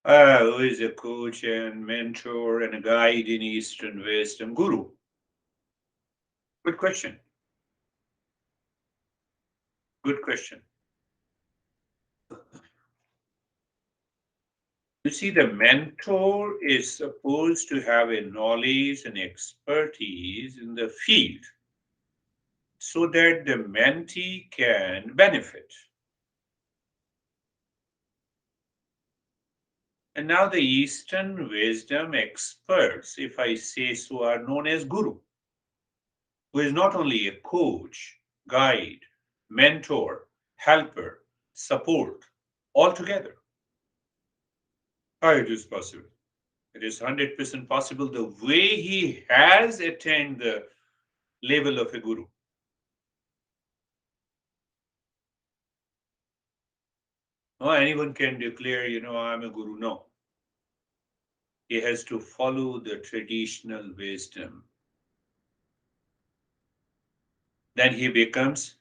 Who is a coach and mentor and a guide in Eastern wisdom? Guru. Good question. Good question. You see, the mentor is supposed to have a knowledge and expertise in the field so that the mentee can benefit. And now the Eastern wisdom experts, if I say so, are known as Guru, who is not only a coach, guide, mentor, helper, support, altogether. How it is possible? It is 100% possible the way he has attained the level of a guru. No, anyone can declare, I'm a guru. No. He has to follow the traditional wisdom. Then he becomes,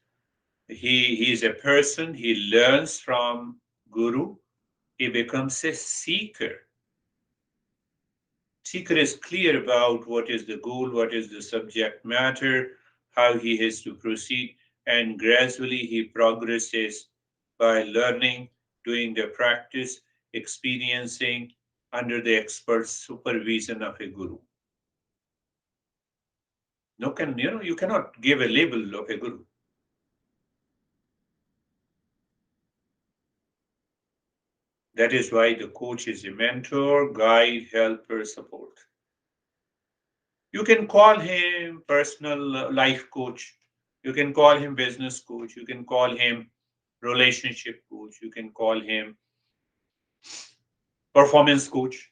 he is a person, he learns from guru, he becomes a seeker. Seeker is clear about what is the goal, what is the subject matter, how he has to proceed, and gradually he progresses by learning, doing the practice, experiencing under the expert supervision of a guru. You cannot give a label of a guru. That is why the coach is a mentor, guide, helper, support. You can call him personal life coach. You can call him business coach. You can call him relationship coach. You can call him performance coach.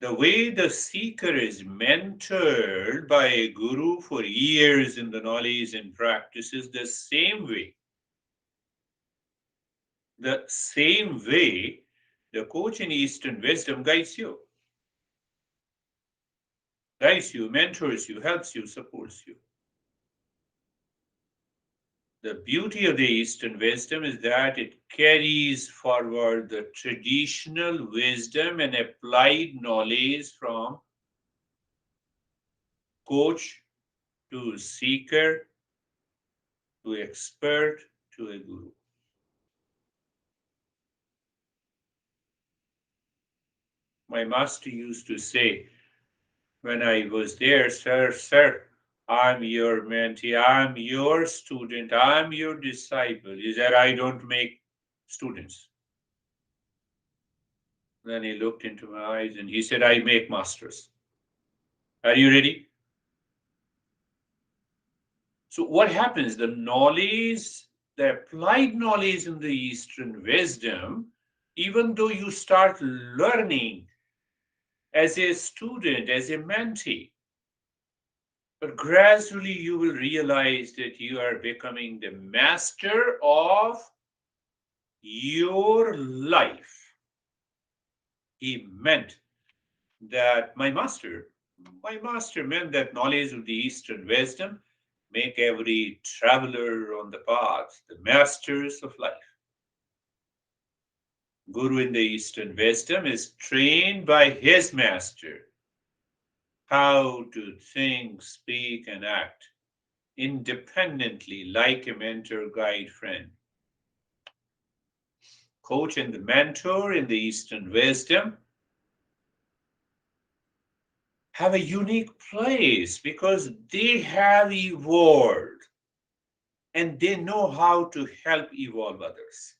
The way the seeker is mentored by a guru for years in the knowledge and practices, the same way the coach in Eastern wisdom guides you, mentors you, helps you, supports you. The beauty of the Eastern wisdom is that it carries forward the traditional wisdom and applied knowledge from coach to seeker to expert to a guru. My master used to say when I was there, sir, I'm your mentee, I'm your student, I'm your disciple. Is that I don't make students? Then he looked into my eyes and he said, I make masters. Are you ready? So, what happens? The knowledge, the applied knowledge in the Eastern wisdom, even though you start learning as a student, as a mentee, but gradually you will realize that you are becoming the master of your life. He meant that my master meant that knowledge of the Eastern wisdom make every traveler on the path the masters of life. Guru in the Eastern wisdom is trained by his master how to think, speak, and act independently like a mentor, guide, friend. Coach and the mentor in the Eastern wisdom have a unique place because they have evolved and they know how to help evolve others.